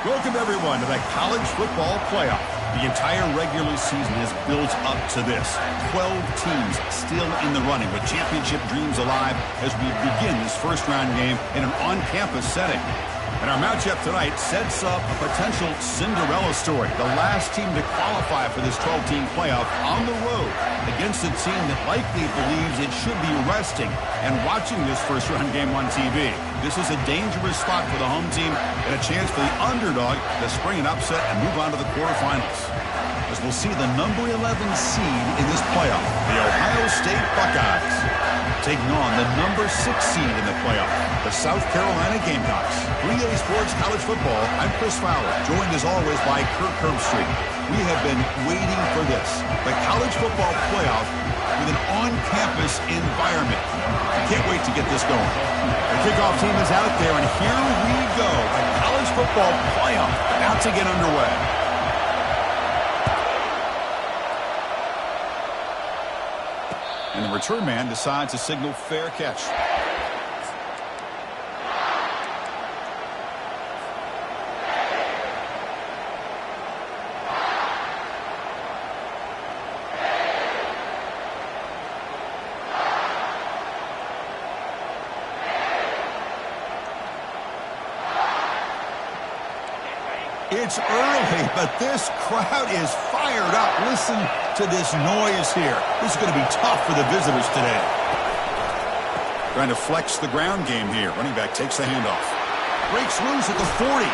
Welcome, everyone, to the college football playoff. The entire regular season has built up to this. 12 teams still in the running with championship dreams alive as we begin this first-round game in an on-campus setting. And our matchup tonight sets up a potential Cinderella story. The last team to qualify for this 12-team playoff on the road against a team that likely believes it should be resting and watching this first-round game on TV. This is a dangerous spot for the home team and a chance for the underdog to spring an upset and move on to the quarterfinals. As we'll see the number 11 seed in this playoff, the Ohio State Buckeyes, taking on the number 6 seed in the playoff, the South Carolina Gamecocks. 3A Sports College Football, I'm Chris Fowler, joined as always by Kirk Herbstreit. We have been waiting for this, the college football playoff with an on-campus environment. Can't wait to get this going. The kickoff team is out there, and here we go. The college football playoff about to get underway. And the return man decides to signal fair catch. It's early, but this crowd is fired up. Listen to this noise here. This is going to be tough for the visitors today. Trying to flex the ground game here. Running back takes the handoff. Breaks loose at the 40.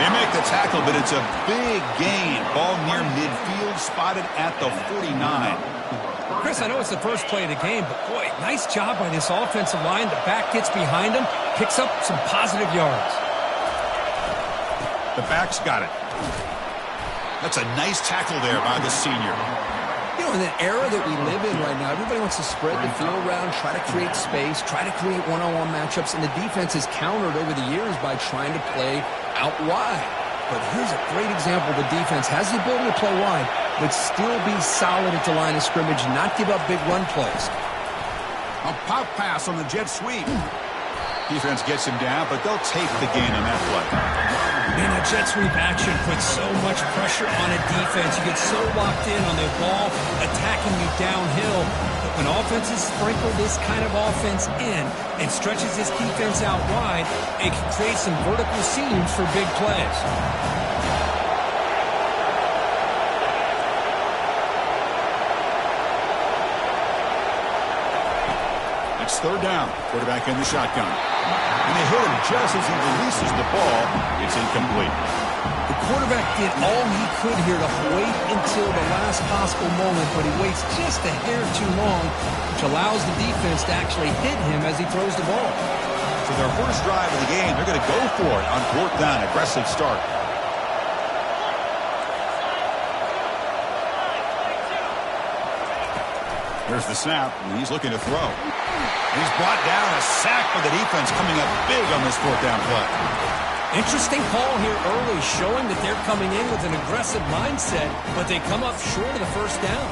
They make the tackle, but it's a big gain. Ball near midfield, spotted at the 49. Chris, I know it's the first play of the game, but boy, nice job by this offensive line. The back gets behind him, picks up some positive yards. The back's got it. That's a nice tackle there by the senior. You know, in the era that we live in right now, everybody wants to spread the field around, try to create space, try to create one-on-one matchups, and the defense has countered over the years by trying to play out wide. But here's a great example. The defense has the ability to play wide, but still be solid at the line of scrimmage, not give up big run plays. A pop pass on the jet sweep. Defense gets him down, but they'll take the gain on that play. Man, that jet sweep action puts so much pressure on a defense. You get so locked in on their ball attacking you downhill. But when offenses sprinkle this kind of offense in and stretches this defense out wide, it can create some vertical seams for big plays. It's third down. Quarterback in the shotgun. And they hit him just as he releases the ball. It's incomplete. The quarterback did all he could here to wait until the last possible moment, but he waits just a hair too long, which allows the defense to actually hit him as he throws the ball. So their first drive of the game, they're going to go for it on fourth down. Aggressive start. Here's the snap, and he's looking to throw. He's brought down, a sack for the defense coming up big on this fourth down play. Interesting call here early, showing that they're coming in with an aggressive mindset, but they come up short of the first down.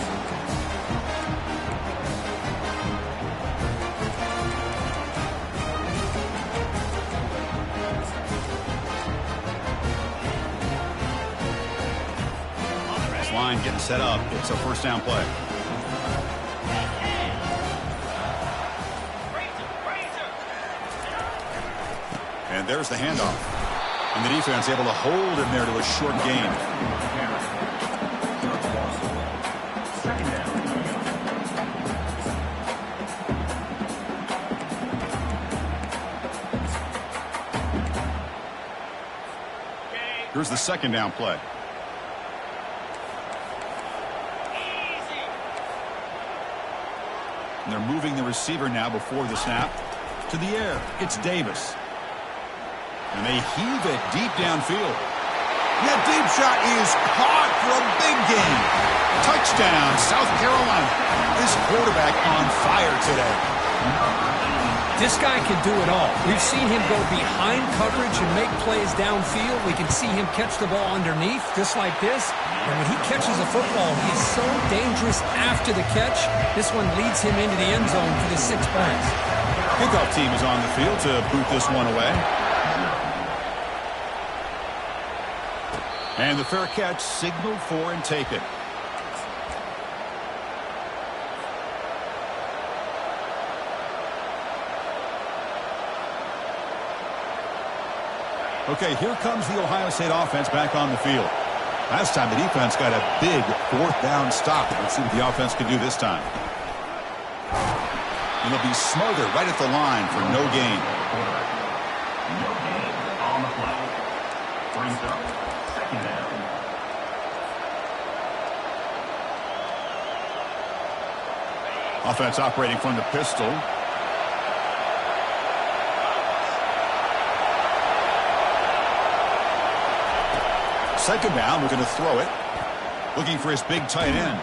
This line getting set up. It's a first down play. And there's the handoff. And the defense able to hold him there to a short gain. Here's the second down play. And they're moving the receiver now before the snap to the air. It's Davis. And they heave it deep downfield. That deep shot is caught for a big gain. Touchdown, South Carolina. This quarterback on fire today. This guy can do it all. We've seen him go behind coverage and make plays downfield. We can see him catch the ball underneath, just like this. And when he catches a football, he's so dangerous after the catch. This one leads him into the end zone for the 6 points. Kickoff team is on the field to boot this one away. And the fair catch signaled for and taken. Okay, here comes the Ohio State offense back on the field. Last time the defense got a big fourth down stop. Let's see what the offense can do this time. And they'll be smothered right at the line for no gain. No gain on the play. Brings up second down. Offense operating from the pistol. Second down, we're going to throw it. Looking for his big tight end.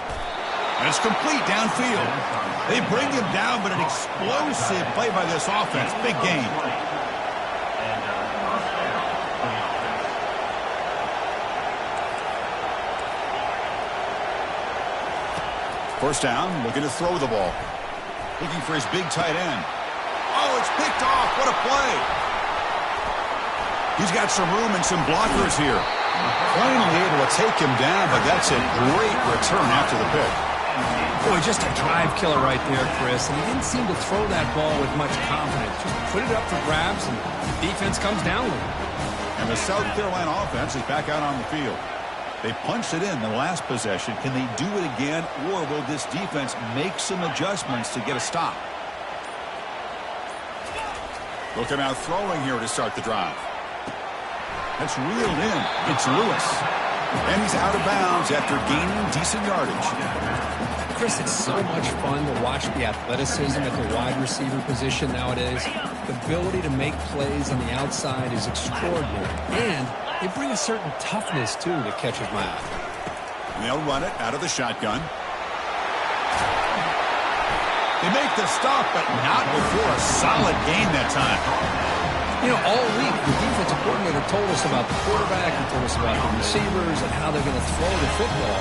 And it's complete downfield. They bring him down, but an explosive play by this offense. Big gain. First down, looking to throw the ball. Looking for his big tight end. Oh, it's picked off. What a play. He's got some room and some blockers here. Finally able to take him down, but that's a great return after the pick. Boy, just a drive killer right there, Chris. And he didn't seem to throw that ball with much confidence. Just put it up for grabs, and the defense comes down with it. And the South Carolina offense is back out on the field. They punched it in the last possession. Can they do it again, or will this defense make some adjustments to get a stop? Looking out throwing here to start the drive. That's reeled in. It's Lewis. And he's out of bounds after gaining decent yardage. Chris, it's so much fun to watch the athleticism at the wide receiver position nowadays. The ability to make plays on the outside is extraordinary. And they bring a certain toughness, too, that catches my eye. And they'll run it out of the shotgun. They make the stop, but not before a solid gain that time. You know, all week, the defensive coordinator told us about the quarterback, he told us about the receivers and how they're going to throw the football.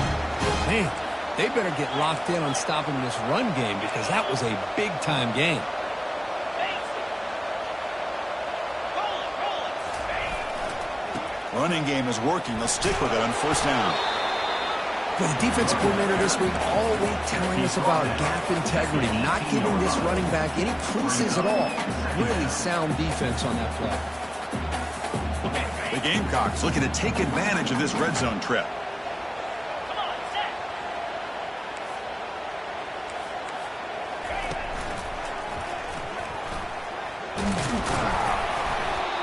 Man, they better get locked in on stopping this run game because that was a big-time game. Running game is working. They'll stick with it on first down. But the defensive coordinator this week, all week telling us about gap integrity, not giving this running back any creases at all. Really sound defense on that play. The Gamecocks looking to take advantage of this red zone trip.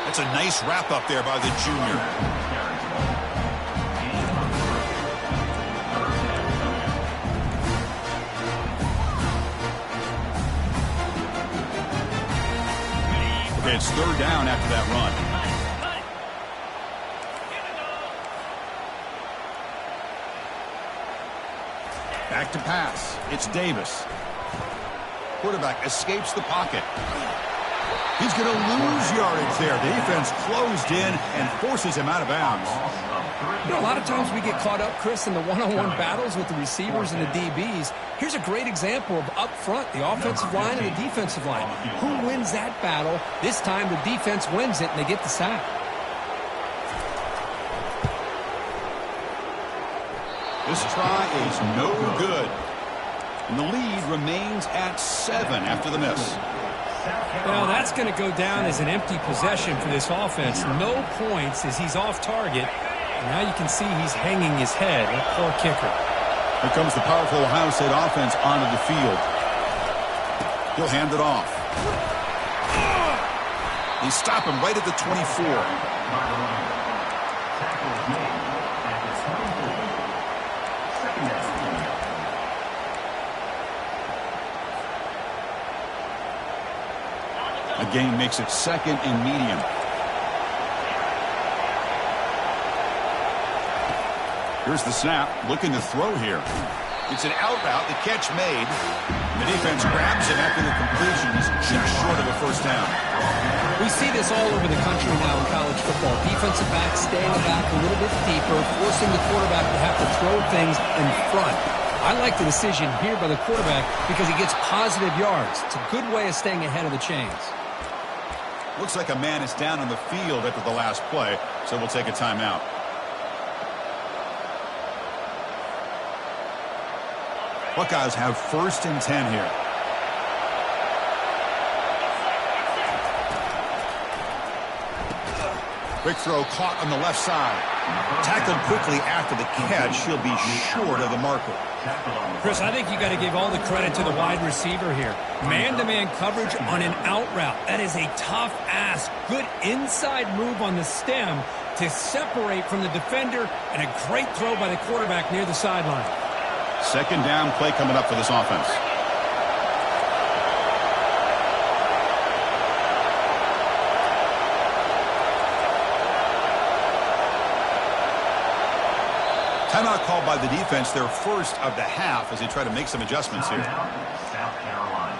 That's a nice wrap up there by the junior. It's third down after that run. Back to pass. It's Davis. Quarterback escapes the pocket. He's going to lose yardage there. The defense closed in and forces him out of bounds. You know, a lot of times we get caught up, Chris, in the one-on-one battles with the receivers and the DBs. Here's a great example of up front, the offensive line and the defensive line. Who wins that battle? This time the defense wins it, and they get the sack. This try is no good. And the lead remains at 7 after the miss. Well, that's going to go down as an empty possession for this offense. No points as he's off target. And now you can see he's hanging his head. That poor kicker. Here comes the powerful Ohio State offense onto the field. He'll hand it off. They stop him right at the 24. A gain makes it second and medium. Here's the snap, looking to throw here. It's an out route, the catch made. The defense grabs him after the completion. He's just short of a first down. We see this all over the country now in college football. Defensive backs staying back a little bit deeper, forcing the quarterback to have to throw things in front. I like the decision here by the quarterback because he gets positive yards. It's a good way of staying ahead of the chains. Looks like a man is down on the field after the last play, so we'll take a timeout. Buckeyes have 1st and 10 here. Quick throw caught on the left side. Tackled quickly after the catch. She'll be short of the marker. Chris, I think you got to give all the credit to the wide receiver here. Man-to-man coverage on an out route. That is a tough ask. Good inside move on the stem to separate from the defender, and a great throw by the quarterback near the sideline. 2nd down play coming up for this offense. Timeout called by the defense, their 1st of the half, as they try to make some adjustments here. South Carolina.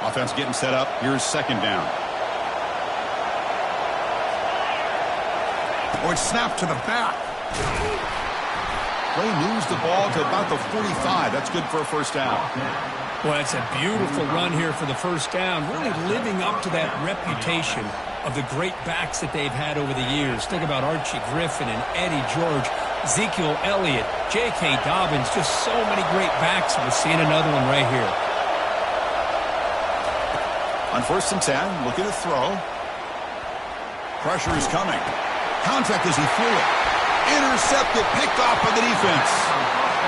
Offense getting set up. Here's 2nd down. Oh, it's snapped to the back. Play moves the ball to about the 45. That's good for a 1st down. Well, it's a beautiful run here for the 1st down, really living up to that reputation of the great backs that they've had over the years. Think about Archie Griffin and Eddie George, Ezekiel Elliott, J.K. Dobbins, just so many great backs. We're seeing another one right here. On 1st and 10, looking to throw. Pressure is coming. Contact as he threw it. Intercepted, picked off by the defense.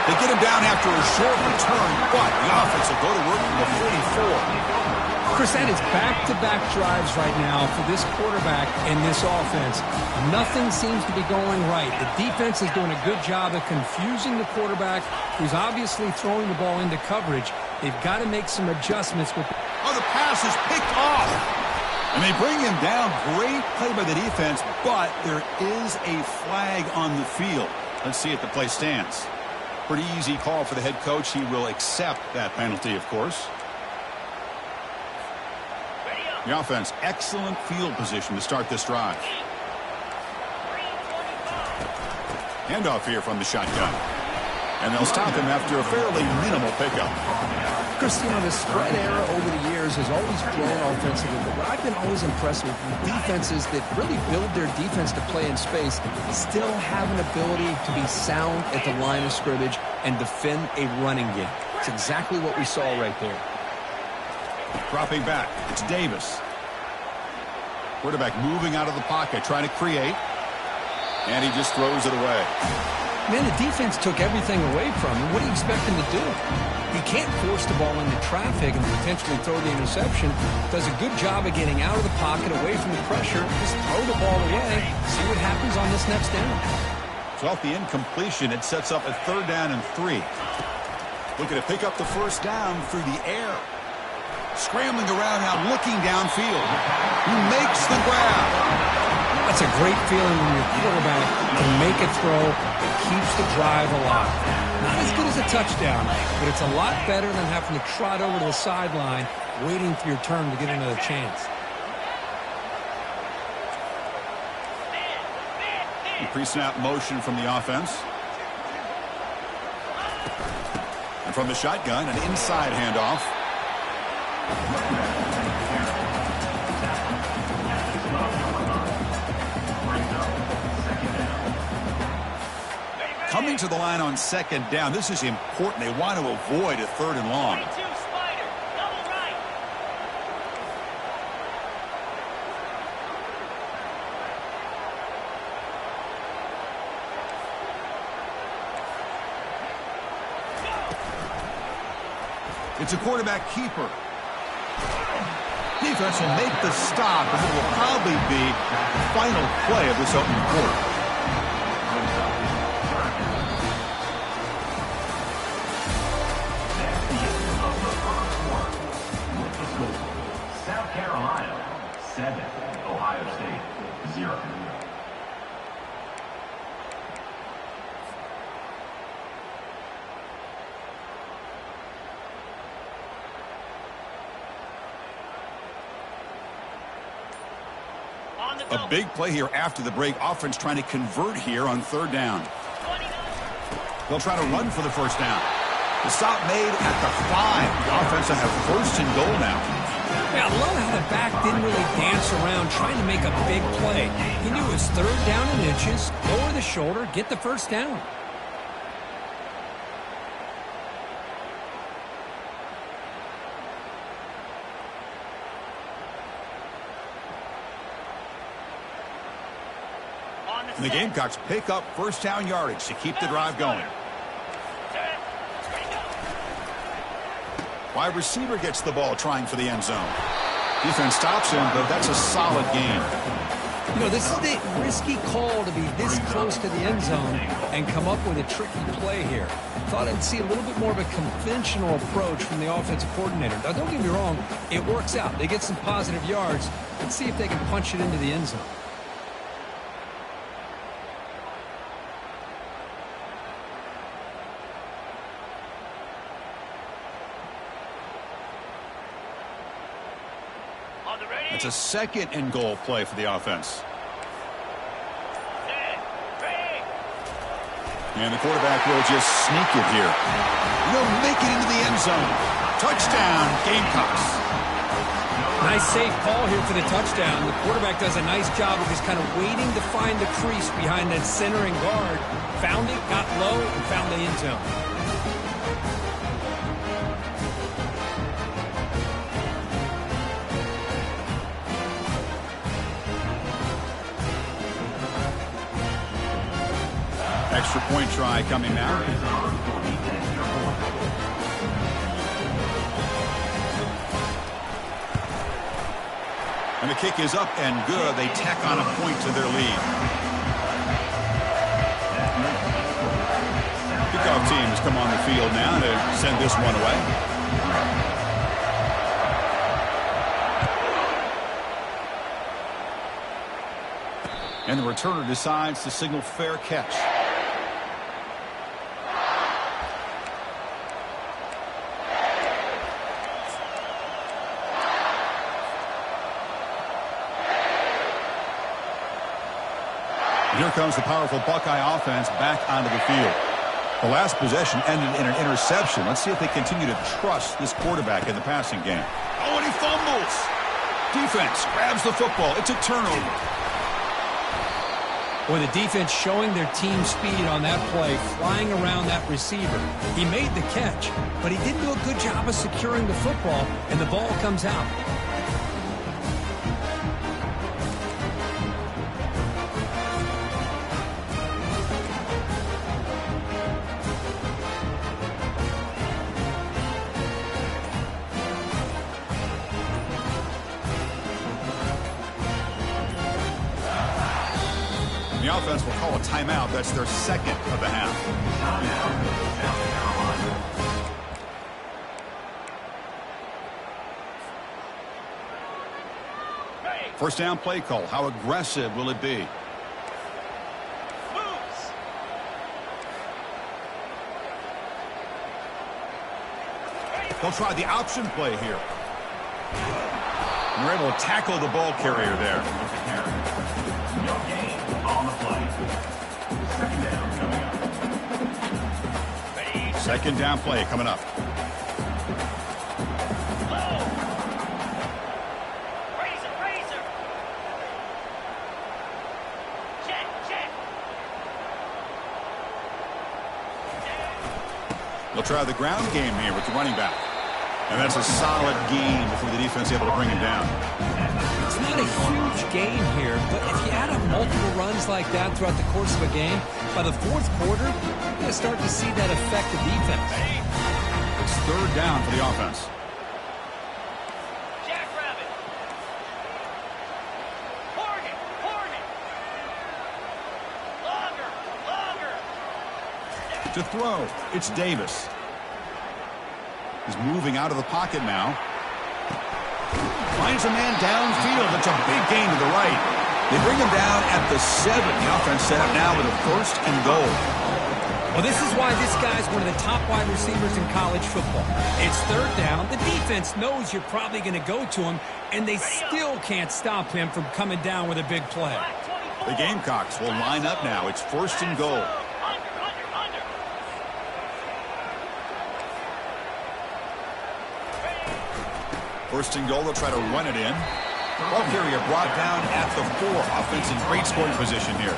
They get him down after a short return, but the offense will go to work from the 44. Chris, that is back-to-back drives right now for this quarterback and this offense. Nothing seems to be going right. The defense is doing a good job of confusing the quarterback, who's obviously throwing the ball into coverage. They've got to make some adjustments with... Oh, the pass is picked off. And they bring him down. Great play by the defense, but there is a flag on the field. Let's see if the play stands. Pretty easy call for the head coach. He will accept that penalty, of course. The offense, excellent field position to start this drive. Handoff here from the shotgun. And they'll stop him after a fairly minimal pickup. Chris, you know, the spread era over the years has always grown offensively, but what I've been always impressed with defenses that really build their defense to play in space still have an ability to be sound at the line of scrimmage and defend a running game. It's exactly what we saw right there. Dropping back, it's Davis. Quarterback moving out of the pocket, trying to create. And he just throws it away. Man, the defense took everything away from him. What do you expect him to do? He can't force the ball into traffic and potentially throw the interception. Does a good job of getting out of the pocket, away from the pressure. Just throw the ball away. See what happens on this next down. So off the incompletion, it sets up a 3rd down and 3. Looking to pick up the 1st down through the air. Scrambling around now, looking downfield. He makes the grab. That's a great feeling when your quarterback can make a throw that keeps the drive alive. Not as good as a touchdown, but it's a lot better than having to trot over to the sideline waiting for your turn to get another chance. Pre-snap motion from the offense. And from the shotgun, an inside handoff. Coming to the line on 2nd down. This is important. They want to avoid a 3rd and long. It's a quarterback keeper. Defense will make the stop, and it will probably be the final play of this opening quarter. South Carolina, 7. Ohio State, 0. A big play here after the break. Offense trying to convert here on 3rd down. They'll try to run for the 1st down. The stop made at the 5. The offense will have 1st and goal now. Yeah, I love how the back didn't really dance around trying to make a big play. He knew it was third down in inches, lower the shoulder, get the first down. And the Gamecocks pick up first down yardage to keep the drive going. Wide receiver gets the ball trying for the end zone. Defense stops him, but that's a solid gain. You know, this is a risky call to be this close to the end zone and come up with a tricky play here. Thought I'd see a little bit more of a conventional approach from the offensive coordinator. Now, don't get me wrong, it works out. They get some positive yards. Let's see if they can punch it into the end zone. It's a second and goal play for the offense. And the quarterback will just sneak it here. He'll make it into the end zone. Touchdown, Gamecocks. Nice safe call here for the touchdown. The quarterback does a nice job of just kind of waiting to find the crease behind that center and guard. Found it, got low, and found the end zone. Extra point try coming now. And the kick is up and good. They tack on a point to their lead. Kickoff teams come on the field now to send this one away. And the returner decides to signal fair catch. Here comes the powerful Buckeye offense back onto the field. The last possession ended in an interception. Let's see if they continue to trust this quarterback in the passing game. Oh, and he fumbles. Defense grabs the football. It's a turnover. Boy, the defense showing their team speed on that play, flying around that receiver. He made the catch, but he didn't do a good job of securing the football, and the ball comes out. The offense will call a timeout. That's their second of the half. First down play call. How aggressive will it be? They'll try the option play here. And they're able to tackle the ball carrier there. Second down play coming up. They'll try the ground game here with the running back. And that's a solid gain before the defense is able to bring him down. It's not a huge gain here, but if you add up multiple runs like that throughout the course of a game, by the fourth quarter, you're going to start to see that affect the defense. It's third down for the offense. Jackrabbit. Hornet. Longer. To throw, it's Davis. He's moving out of the pocket now. Finds a man downfield. That's a big gain to the right. They bring him down at the 7. The offense set up now with a first and goal. Well, this is why this guy's one of the top wide receivers in college football. It's third down. The defense knows you're probably going to go to him, and they still can't stop him from coming down with a big play. The Gamecocks will line up now. It's first and goal. First and goal, they'll try to run it in. Ball carrier brought down at the 4. Offense in great scoring position here.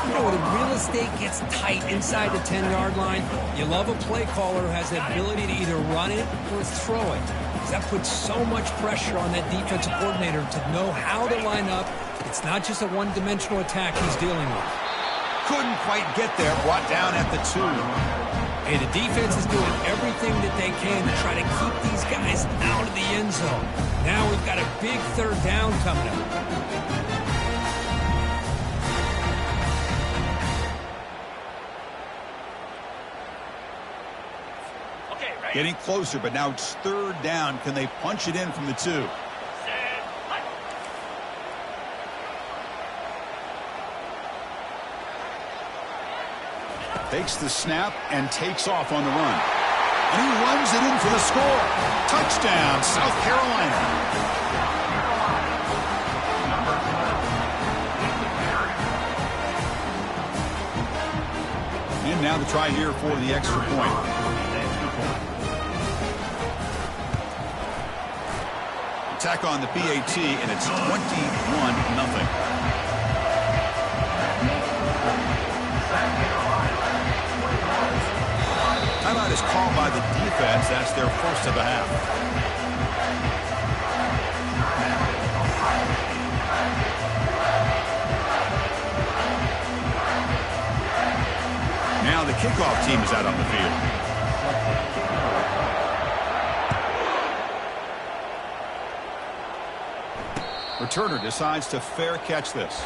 You know, when the real estate gets tight inside the 10-yard line, you love a play caller who has the ability to either run it or throw it. That puts so much pressure on that defensive coordinator to know how to line up. It's not just a one-dimensional attack he's dealing with. Couldn't quite get there. Brought down at the 2. Hey, the defense is doing everything that they can to try to keep these guys out of the end zone. Now we've got a big third down coming up. Okay, ready? Getting closer, but now it's third down. Can they punch it in from the 2? Set. Hut. Takes the snap and takes off on the run. And he runs it in for the score. Touchdown, South Carolina. And now the try here for the extra point. Attack on the PAT, and it's 21-0. Timeout is called by the defense. That's their first of the half. Now the kickoff team is out on the field. Returner decides to fair catch this.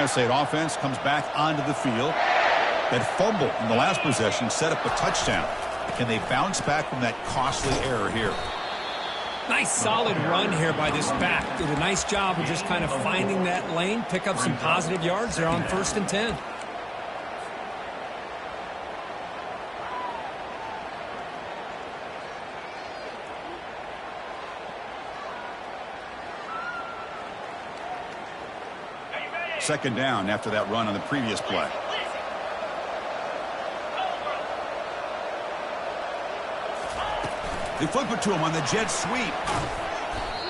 State offense comes back onto the field. That fumble in the last possession set up a touchdown. Can they bounce back from that costly error here? Nice solid run here by this back. Did a nice job of just kind of finding that lane, pick up some positive yards there on 1st and 10. Second down after that run on the previous play. They flip it to him on the jet sweep.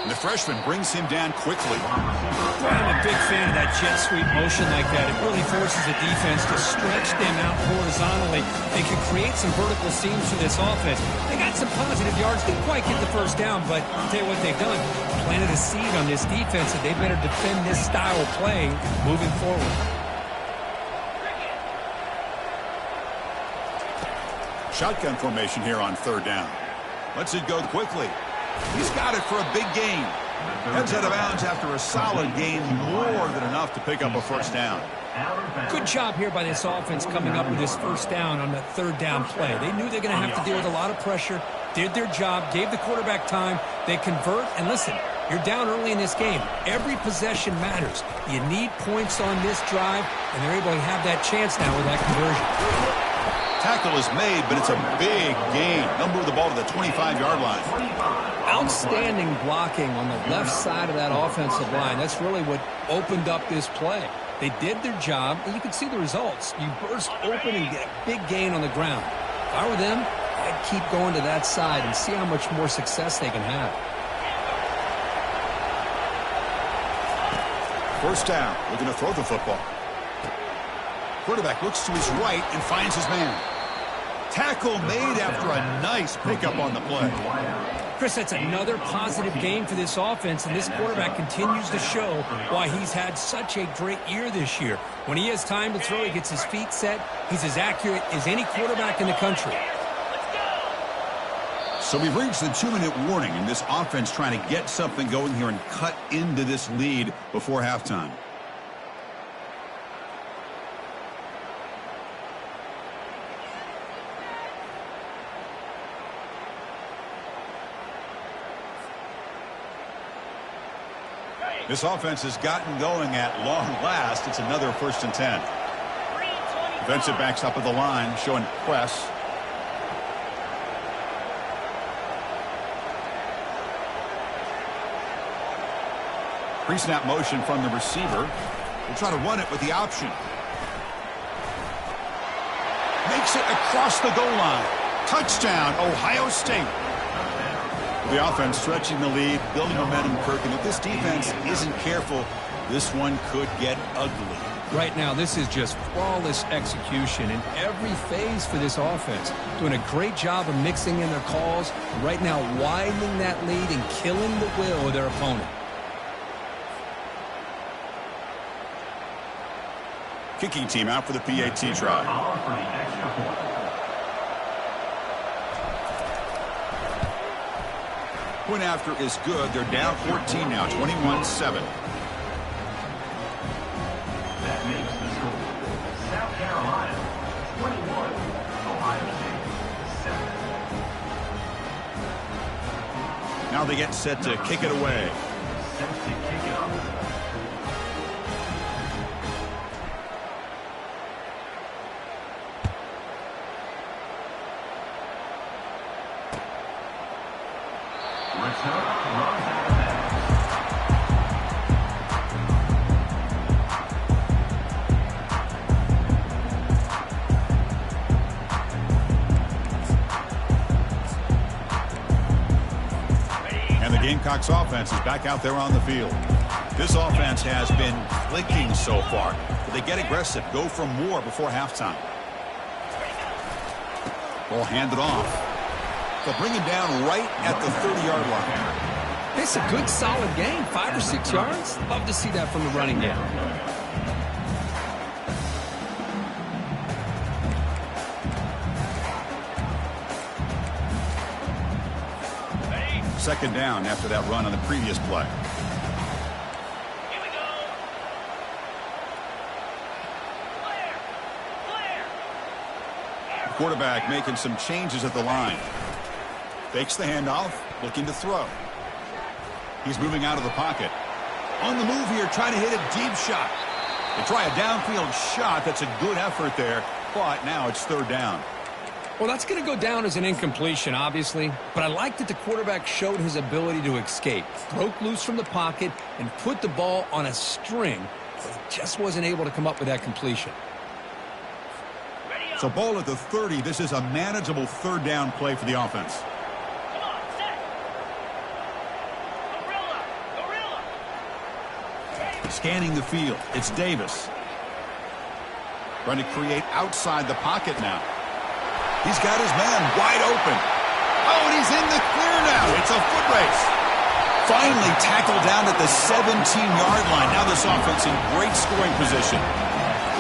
And the freshman brings him down quickly. I'm a big fan of that jet sweep motion like that. It really forces the defense to stretch them out horizontally. They can create some vertical seams for this offense. They got some positive yards. Didn't quite get the first down, but I'll tell you what they've done. Planted a seed on this defense that they better defend this style of play moving forward. Shotgun formation here on third down. Lets it go quickly. He's got it for a big gain. Heads out of bounds after a solid gain, more than enough to pick up a first down. Good job here by this offense coming up with this first down on the third down play. They knew they're going to have to deal with a lot of pressure, did their job, gave the quarterback time. They convert, and listen, you're down early in this game. Every possession matters. You need points on this drive, and they're able to have that chance now with that conversion. Tackle is made, but it's a big gain. They'll move the ball to the 25-yard line. Outstanding blocking on the left side of that offensive line. That's really what opened up this play. They did their job, and you can see the results. You burst open and get a big gain on the ground. If I were them, I'd keep going to that side and see how much more success they can have. First down. Looking to throw the football. Quarterback looks to his right and finds his man. Tackle made after a nice pickup on the play. Chris, that's another positive game for this offense, and this quarterback continues to show why he's had such a great year this year. When he has time to throw, he gets his feet set. He's as accurate as any quarterback in the country. So we've reached the 2-minute warning, and this offense trying to get something going here and cut into this lead before halftime. This offense has gotten going at long last. It's another 1st and 10. Defensive backs up at the line, showing press. Pre-snap motion from the receiver. We'll try to run it with the option. Makes it across the goal line. Touchdown, Ohio State. The offense stretching the lead, building momentum, Kirk. And if this defense isn't careful, this one could get ugly. Right now, this is just flawless execution in every phase for this offense. Doing a great job of mixing in their calls. Right now, widening that lead and killing the will of their opponent. Kicking team out for the PAT try. Point after is good. They're down 14 now, 21-7. That makes the score. South Carolina, 21. Ohio State, 7. Now they get set to kick it away. Set to kick it up. And the Gamecocks offense is back out there on the field. This offense has been clicking so far, but they get aggressive, go for more before halftime. Ball handed off. They'll bring him down right at the 30-yard line. It's a good, solid game. 5 or 6 yards. Love to see that from the running game. Second down after that run on the previous play. Here we go. Clear. Quarterback making some changes at the line. Fakes the handoff, looking to throw. He's moving out of the pocket. On the move here, trying to hit a deep shot. They try a downfield shot. That's a good effort there, but now it's third down. Well, that's going to go down as an incompletion, obviously. But I like that the quarterback showed his ability to escape. Broke loose from the pocket and put the ball on a string. But he just wasn't able to come up with that completion. So ball at the 30. This is a manageable third down play for the offense. Come on, set. Gorilla. Scanning the field. It's Davis. Trying to create outside the pocket now. He's got his man wide open. Oh, and he's in the clear now. It's a foot race. Finally tackled down at the 17-yard line. Now this offense in great scoring position.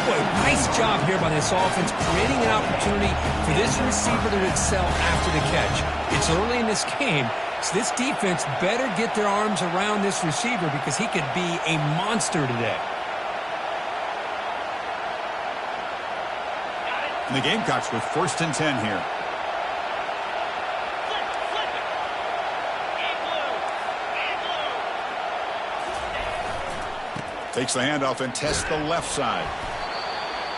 Boy, nice job here by this offense, creating an opportunity for this receiver to excel after the catch. It's early in this game, so this defense better get their arms around this receiver because he could be a monster today. And the Gamecocks with 1st and 10 here. Flip it. In blue. Takes the handoff and tests the left side.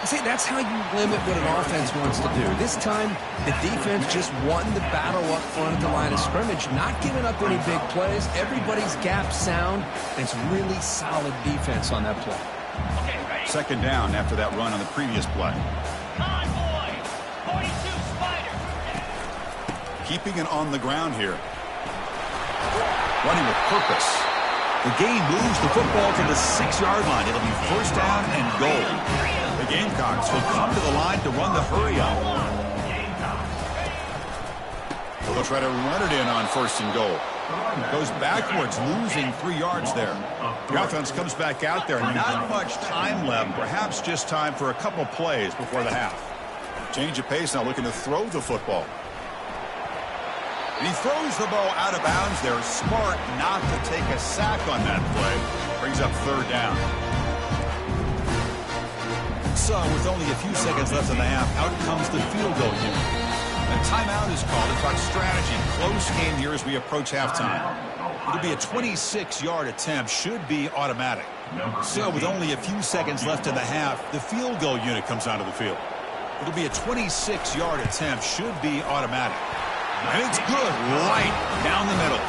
See, that's how you limit what an offense wants to do. This time, the defense just won the battle up front at the line of scrimmage, not giving up any big plays. Everybody's gap sound, and it's really solid defense on that play. Okay, ready? Second down after that run on the previous play. Convoy. 42 Spider. Keeping it on the ground here. Running with purpose. The game moves the football to the 6-yard line. It'll be first down and goal. The Gamecocks will come to the line to run the hurry up. They'll try to run it in on 1st and goal. Goes backwards, losing 3 yards there. The offense comes back out there. Not much time left. Perhaps just time for a couple plays before the half. Change of pace now, looking to throw the football. And he throws the ball out of bounds there. Smart not to take a sack on that play. Brings up third down. So with only a few seconds left in the half, out comes the field goal unit. A timeout is called to talk strategy. Close game here as we approach halftime. It'll be a 26-yard attempt. Should be automatic. So with only a few seconds left in the half, the field goal unit comes onto the field. It'll be a 26-yard attempt. Should be automatic. And it's good. Right down the middle.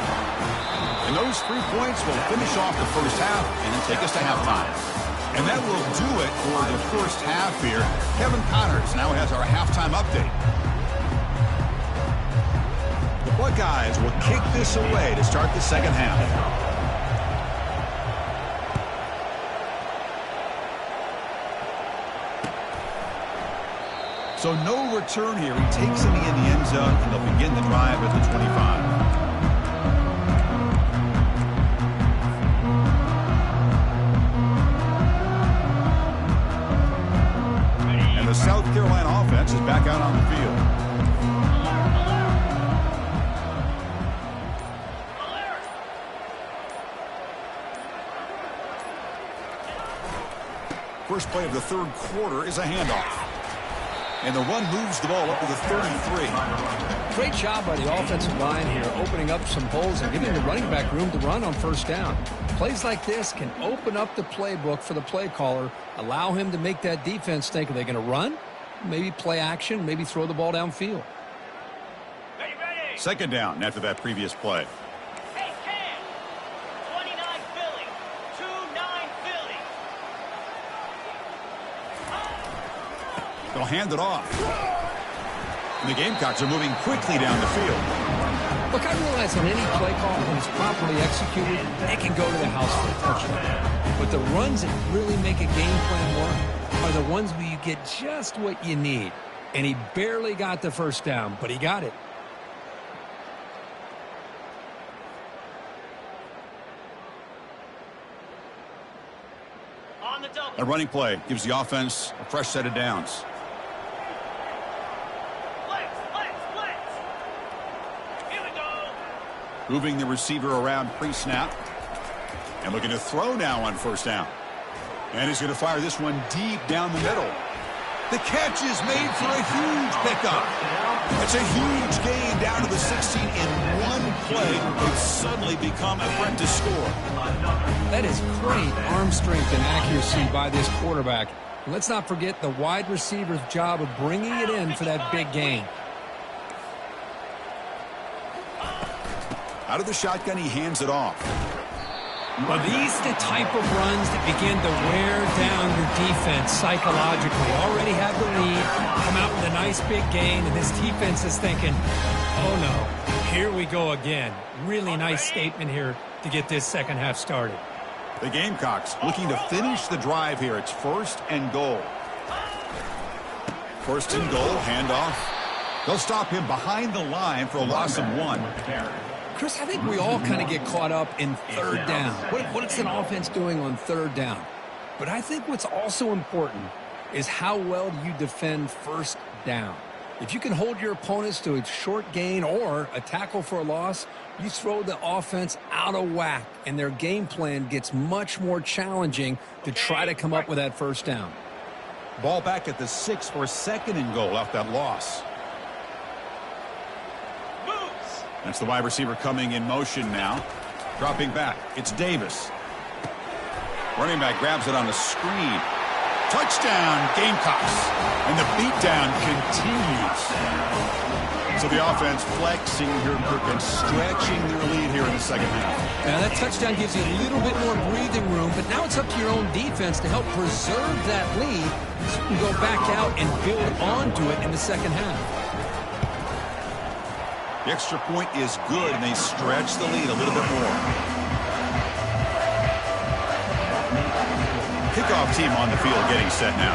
And those 3 points will finish off the first half and then take us to halftime. And that will do it for the first half here. Kevin Connors now has our halftime update. The Buckeyes will kick this away to start the second half. So no return here. He takes him in the end zone, and they'll begin the drive at the 25. And the South Carolina offense is back out on the field. First play of the third quarter is a handoff. And the run moves the ball up to the 33. Great job by the offensive line here, opening up some holes and giving the running back room to run on first down. Plays like this can open up the playbook for the play caller, allow him to make that defense think, are they going to run? Maybe play action, maybe throw the ball downfield. Ready, ready. Second down after that previous play. Hey, Cam. 29 Philly. 2-9 Philly. They'll hand it off. And the Gamecocks are moving quickly down the field. Look, I realize on any play call, when it's properly executed, it can go to the house for a touchdown. But the runs that really make a game plan work are the ones where you get just what you need. And he barely got the first down, but he got it. On the double. A running play gives the offense a fresh set of downs. Blitz. Here we go. Moving the receiver around pre-snap. And looking to throw now on first down. And he's going to fire this one deep down the middle. The catch is made for a huge pickup. It's a huge gain down to the 16 in one play. They've suddenly become a threat to score. That is great arm strength and accuracy by this quarterback. And let's not forget the wide receiver's job of bringing it in for that big gain. Out of the shotgun, he hands it off. Well, these are the type of runs that begin to wear down your defense psychologically. Already have the lead, come out with a nice big gain, and this defense is thinking, oh no, here we go again. Really nice statement here to get this second half started. The Gamecocks looking to finish the drive here. It's first and goal. First and goal, handoff. They'll stop him behind the line for a loss of 1. Chris, I think we all kind of get caught up in third down. What is an offense doing on third down? But I think what's also important is how well do you defend first down. If you can hold your opponents to a short gain or a tackle for a loss, you throw the offense out of whack, and their game plan gets much more challenging to try to come up with that first down. Ball back at the 6 for second and goal off that loss. That's the wide receiver coming in motion now. Dropping back. It's Davis. Running back grabs it on the screen. Touchdown, Gamecocks. And the beatdown continues. So the offense flexing here and stretching their lead here in the second half. Now that touchdown gives you a little bit more breathing room, but now it's up to your own defense to help preserve that lead so you can go back out and build onto it in the second half. The extra point is good, and they stretch the lead a little bit more. Kickoff team on the field getting set now.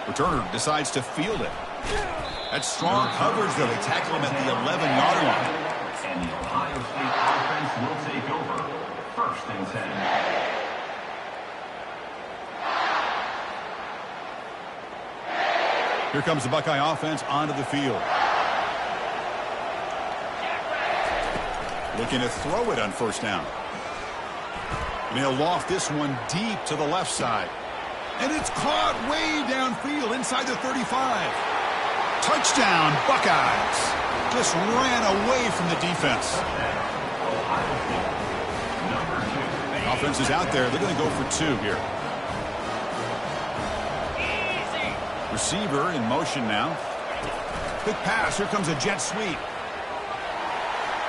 Returner decides to field it. That's strong coverage, though. They tackle him at the 11-yard line. And the Ohio State offense will take over. First and 10. Here comes the Buckeye offense onto the field. Looking to throw it on first down. And he'll loft this one deep to the left side. And it's caught way downfield inside the 35. Touchdown, Buckeyes. Just ran away from the defense. The offense is out there. They're going to go for 2 here. Receiver in motion now. Quick pass. Here comes a jet sweep.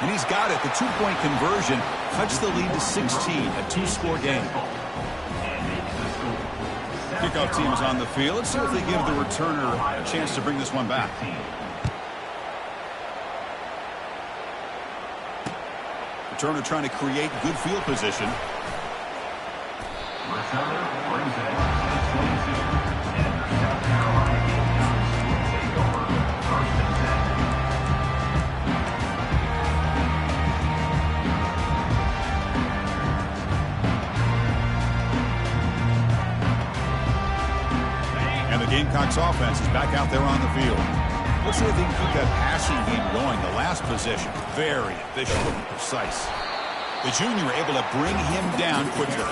And he's got it. The two-point conversion cuts the lead to 16, a two-score game. Kickoff team is on the field. Let's see if they give the returner a chance to bring this one back. Returner trying to create good field position. Returner brings it up to 22. And the South Carolina Gamecocks will take over 1st and 10. And the Gamecocks offense is back out there on the field. Let's see if they can keep that passing game going. The last possession, very efficient and precise. The junior able to bring him down quickly.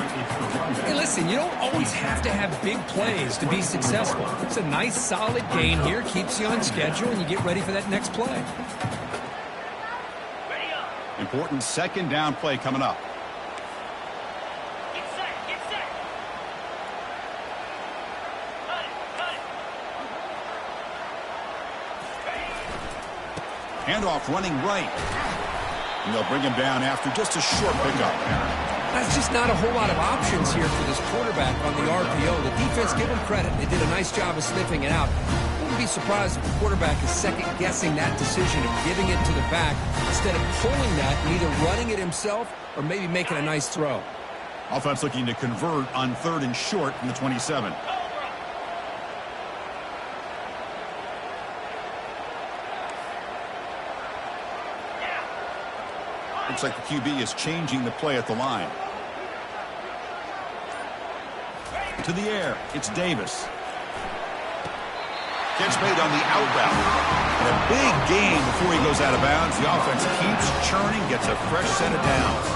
Hey, listen, you don't always have to have big plays to be successful. It's a nice, solid gain here, keeps you on schedule, and you get ready for that next play. Important second down play coming up. Get set, get set. Cut it, cut it. Handoff running right. And they'll bring him down after just a short pickup. That's just not a whole lot of options here for this quarterback on the RPO. The defense, give them credit. They did a nice job of sniffing it out. Wouldn't be surprised if the quarterback is second-guessing that decision of giving it to the back instead of pulling that and either running it himself or maybe making a nice throw. Offense looking to convert on 3rd and short from the 27. Looks like the QB is changing the play at the line. To the air, it's Davis. Catch made on the out route. And a big gain before he goes out of bounds. The offense keeps churning, gets a fresh set of downs.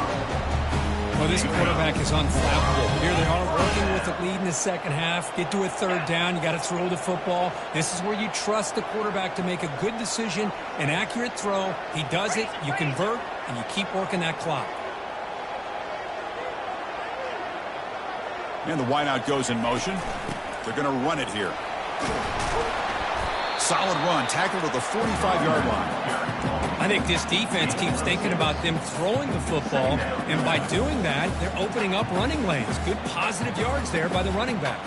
Well, this quarterback is unflappable. Here they are working with the lead in the second half. Get to a 3rd down. You got to throw the football. This is where you trust the quarterback to make a good decision, an accurate throw. He does it, you convert, and you keep working that clock. And the wideout goes in motion. They're going to run it here. Solid run, tackled at the 45-yard line. I think this defense keeps thinking about them throwing the football, and by doing that, they're opening up running lanes. Good positive yards there by the running back.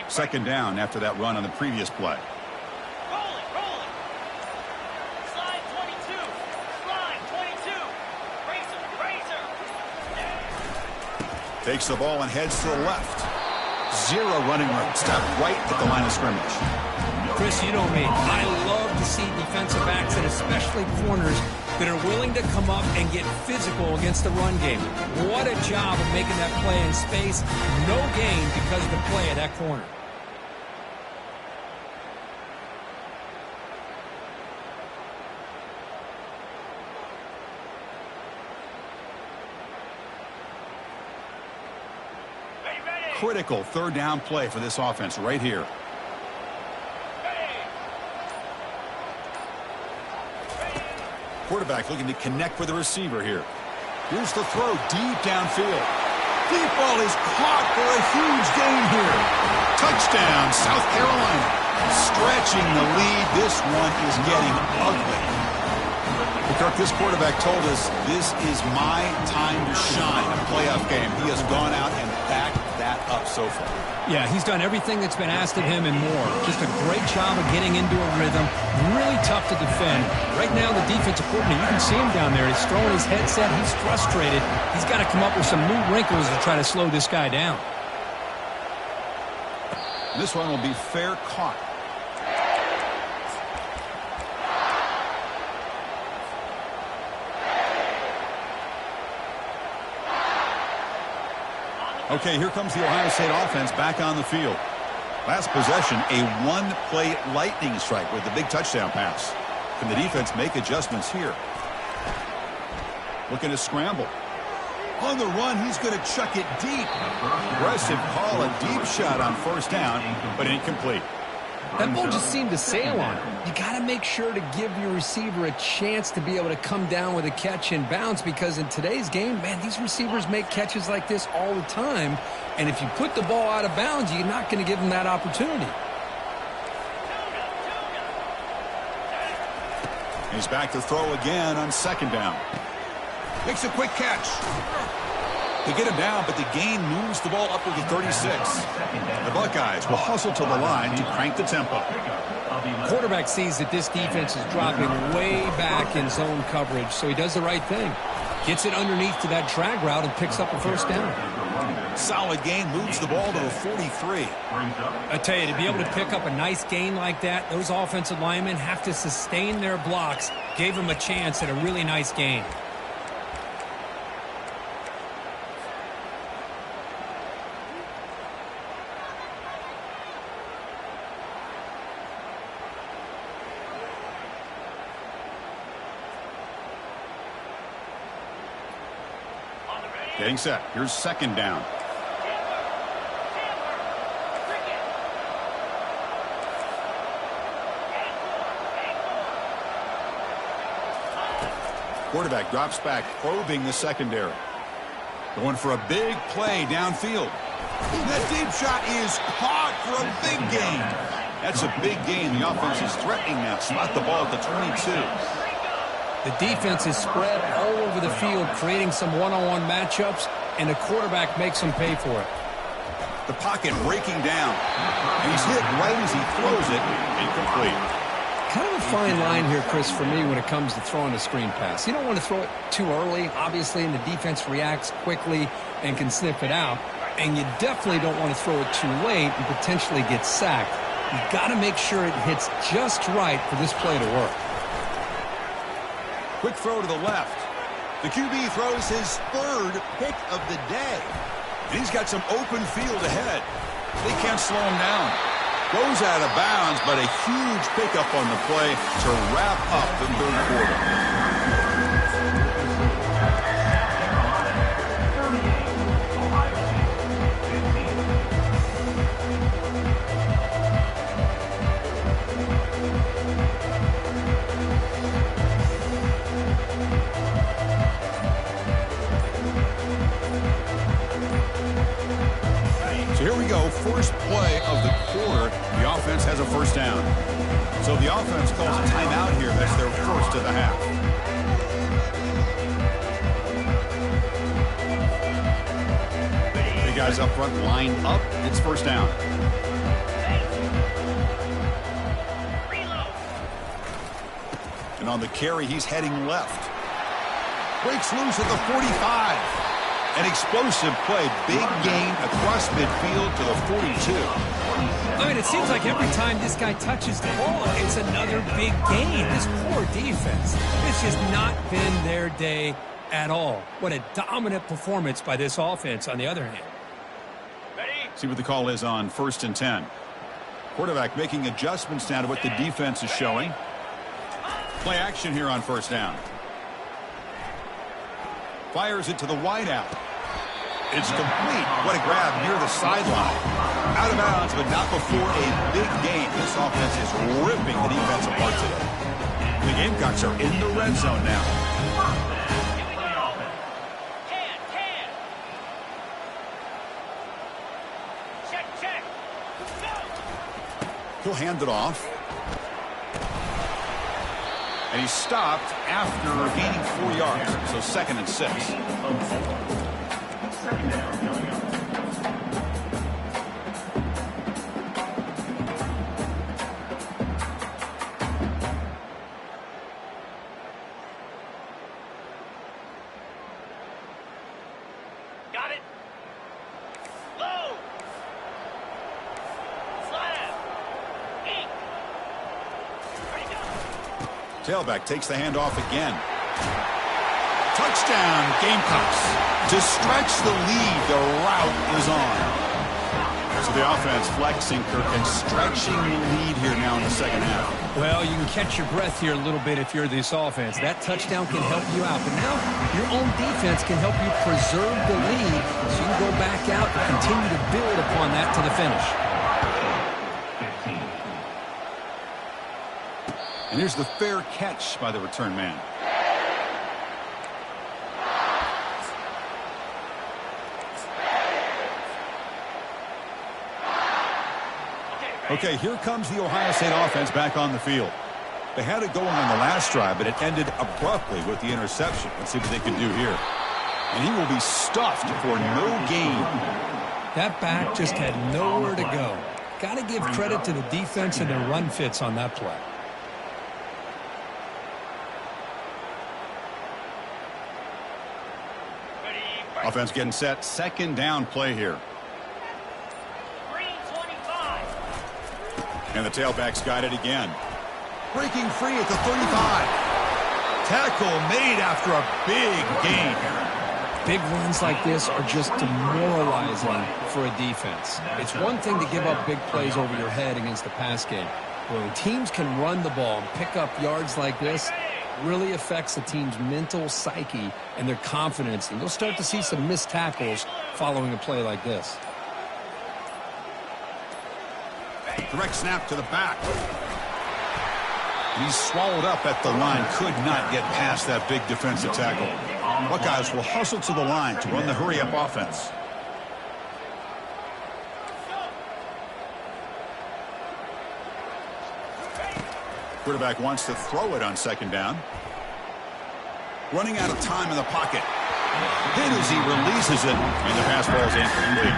Second down after that run on the previous play. Rolling, rolling. Slide 22. Slide 22. Racer, racer. Takes the ball and heads to the left. Zero running room. Step right at the line of scrimmage. Chris, you know me. I love to see defensive backs and especially corners that are willing to come up and get physical against the run game. What a job of making that play in space. No gain because of the play of that corner. Critical 3rd down play for this offense right here. Quarterback looking to connect with the receiver here. Here's the throw deep downfield. Deep ball is caught for a huge gain here. Touchdown, South Carolina. Stretching the lead. This one is getting ugly. Kirk, this quarterback told us this is my time to shine. A playoff game. He has gone out and backed that up so far. Yeah, he's done everything that's been asked of him and more. Just a great job of getting into a rhythm. Really tough to defend. Right now, the defensive coordinator, you can see him down there. He's throwing his headset. He's frustrated. He's got to come up with some new wrinkles to try to slow this guy down. This one will be fair caught. Okay, here comes the Ohio State offense back on the field. Last possession, a one-play lightning strike with the big touchdown pass. Can the defense make adjustments here? Looking to scramble. On the run, he's going to chuck it deep. Aggressive call, a deep shot on first down, but incomplete. That ball just seemed to sail on him. You got to make sure to give your receiver a chance to be able to come down with a catch and bounce, because in today's game, man, these receivers make catches like this all the time. And if you put the ball out of bounds, you're not going to give them that opportunity. He's back to throw again on second down. Makes a quick catch. They get him down, but the gain moves the ball up to the 36. The Buckeyes will hustle to the line to crank the tempo. Quarterback sees that this defense is dropping way back in zone coverage, so he does the right thing. Gets it underneath to that drag route and picks up a first down. Solid gain, moves the ball to the 43. I tell you, to be able to pick up a nice gain like that, those offensive linemen have to sustain their blocks. Gave him a chance at a really nice gain. Getting set. Here's second down. Quarterback drops back, probing the secondary. Going for a big play downfield. That deep shot is caught for a big gain. That's a big gain. The offense is threatening now. Spot the ball at the 22. The defense is spread all over the field, creating some one-on-one matchups, and the quarterback makes them pay for it. The pocket breaking down. And he's hit right as he throws it. Incomplete. Kind of a fine line here, Chris, for me when it comes to throwing a screen pass. You don't want to throw it too early, obviously, and the defense reacts quickly and can sniff it out. And you definitely don't want to throw it too late and potentially get sacked. You've got to make sure it hits just right for this play to work. Quick throw to the left. The QB throws his third pick of the day. And he's got some open field ahead. They can't slow him down. Goes out of bounds, but a huge pickup on the play to wrap up the third quarter. So here we go, first play of the quarter. The offense has a first down. So the offense calls a timeout here. That's their first of the half. The guys up front line up. It's first down. And on the carry, he's heading left. Breaks loose at the 45. An explosive play, big gain across midfield to the 42. I mean, it seems like every time this guy touches the ball, it's another big gain. This poor defense, it's just not been their day at all. What a dominant performance by this offense on the other hand. Ready? See what the call is on 1st and 10. Quarterback making adjustments now to what the defense is showing. Play action here on first down. Fires it to the wideout. It's complete. What a grab near the sideline. Out of bounds, but not before a big gain. This offense is ripping the defense apart today. The Gamecocks are in the red zone now. Here we go. Can. Check. Go. He'll hand it off. And he's stopped after gaining 4 yards. So 2nd and 6. Second down coming up. Got it. Low. Slide. Ink. Ready to go. Tailback takes the handoff again. Touchdown, Gamecocks. To stretch the lead, the route is on. So the offense flexing, Kirk, and stretching the lead here now in the second half. Well, you can catch your breath here a little bit if you're this offense. That touchdown can help you out. But now your own defense can help you preserve the lead so you can go back out and continue to build upon that to the finish. And here's the fair catch by the return man. Okay, here comes the Ohio State offense back on the field. They had it going on the last drive, but it ended abruptly with the interception. Let's see what they can do here. And he will be stuffed for no gain. That back just had nowhere to go. Got to give credit to the defense and their run fits on that play. Offense getting set. Second down play here. And the tailback's got it again. Breaking free at the 35. Tackle made after a big gain. Big runs like this are just demoralizing for a defense. It's one thing to give up big plays over your head against the pass game. When teams can run the ball and pick up yards like this, it really affects the team's mental psyche and their confidence. And you'll start to see some missed tackles following a play like this. Direct snap to the back. He's swallowed up at the line. Could not get past that big defensive tackle. Buckeyes will hustle to the line to run the hurry-up offense. Quarterback wants to throw it on second down. Running out of time in the pocket. Hit as he releases it, and the pass ball is incomplete.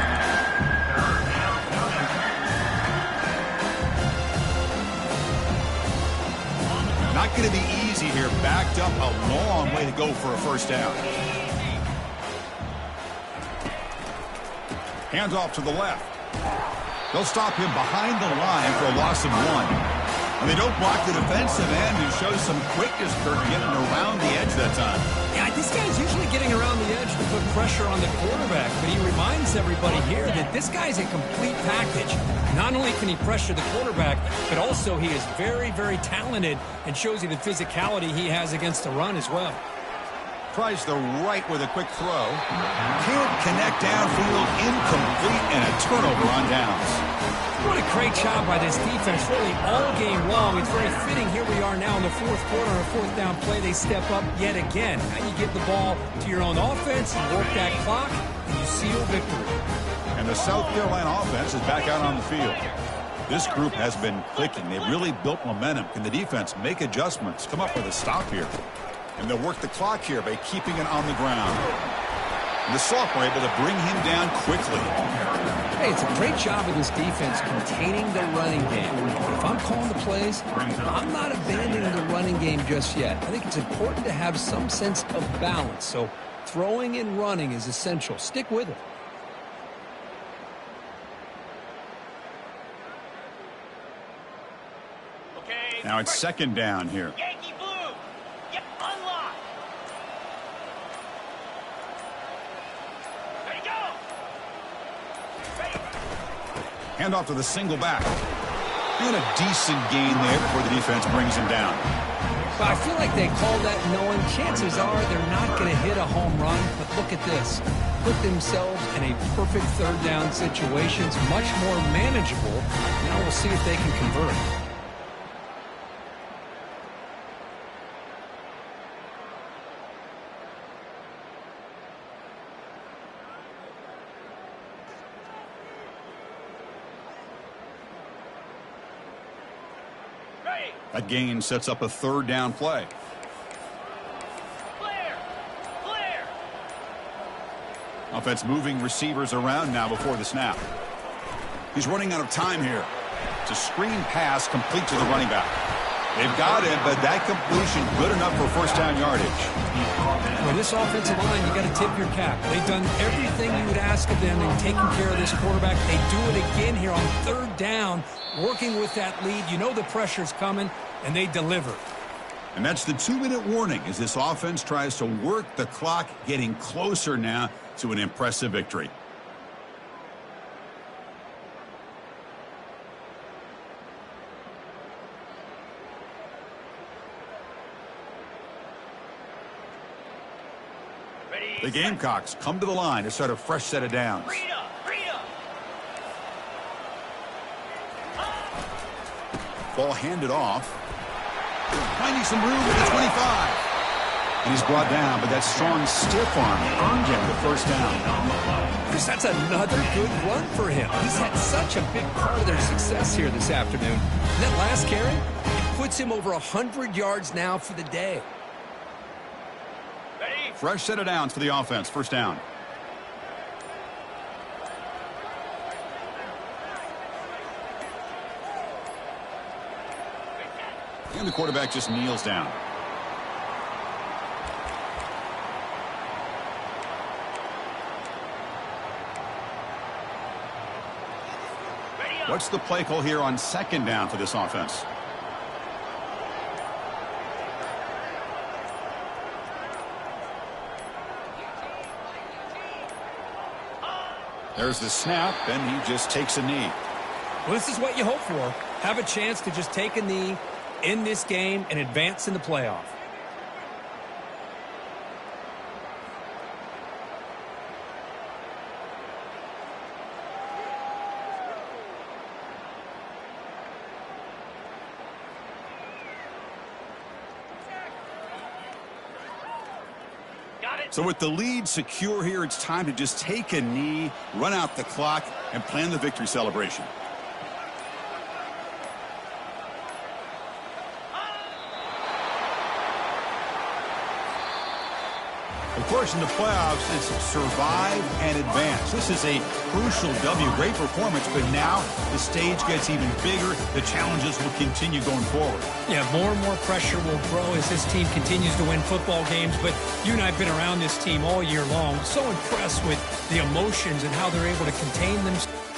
Not going to be easy here. Backed up a long way to go for a first down. Hands off to the left. They'll stop him behind the line for a loss of 1. And they don't block the defensive end, who shows some quickness for getting around the edge that time. Yeah, this guy's usually getting around the edge to put pressure on the quarterback, but he reminds everybody here that this guy's a complete package. Not only can he pressure the quarterback, but also he is very, very talented and shows you the physicality he has against the run as well. Tries the right with a quick throw. Can't connect downfield, incomplete, and a turnover on downs. What a great job by this defense, really all game long. It's very fitting. Here we are now in the fourth quarter on a fourth down play. They step up yet again. Now you give the ball to your own offense, you work that clock, and you seal victory. And the South Carolina offense is back out on the field. This group has been clicking. They really built momentum. Can the defense make adjustments, come up with a stop here? And they'll work the clock here by keeping it on the ground. And the sophomore able to bring him down quickly. Hey, it's a great job of this defense containing the running game. If I'm calling the plays, I'm not abandoning the running game just yet. I think it's important to have some sense of balance. So throwing and running is essential. Stick with it. Now it's second down here. Yankee blue. Yep, unlock. Ready, go. Ready. Hand off to the single back. And a decent gain there before the defense brings him down. But I feel like they call that knowing chances are they're not going to hit a home run. But look at this. Put themselves in a perfect third down situation. It's much more manageable. Now we'll see if they can convert. That gain sets up a third down play. Clear. Clear. Offense moving receivers around now before the snap. He's running out of time here. It's a screen pass complete to the running back. They've got it, but that completion good enough for first down yardage. For this offensive line, you got to tip your cap. They've done everything you would ask of them in taking care of this quarterback. They do it again here on third down, working with that lead. You know the pressure's coming, and they deliver. And that's the 2-minute warning as this offense tries to work the clock, getting closer now to an impressive victory. The Gamecocks come to the line to start a fresh set of downs. Rita. Ball handed off. Finding some room at the 25. And he's brought down, but that strong stiff arm earned him the first down. Chris, that's another good run for him. He's had such a big part of their success here this afternoon. And that last carry, it puts him over 100 yards now for the day. Ready? Fresh set of downs for the offense. First down. And the quarterback just kneels down. Ready up. What's the play call here on second down for this offense? There's the snap, and he just takes a knee. Well, this is what you hope for. Have a chance to just take a knee in this game and advance in the playoff. Got it. So with the lead secure here, it's time to just take a knee, run out the clock, and plan the victory celebration. Of course, in the playoffs, it's survive and advance. This is a crucial W. Great performance, but now the stage gets even bigger. The challenges will continue going forward. Yeah, more and more pressure will grow as this team continues to win football games. But you and I have been around this team all year long. So impressed with the emotions and how they're able to contain themselves.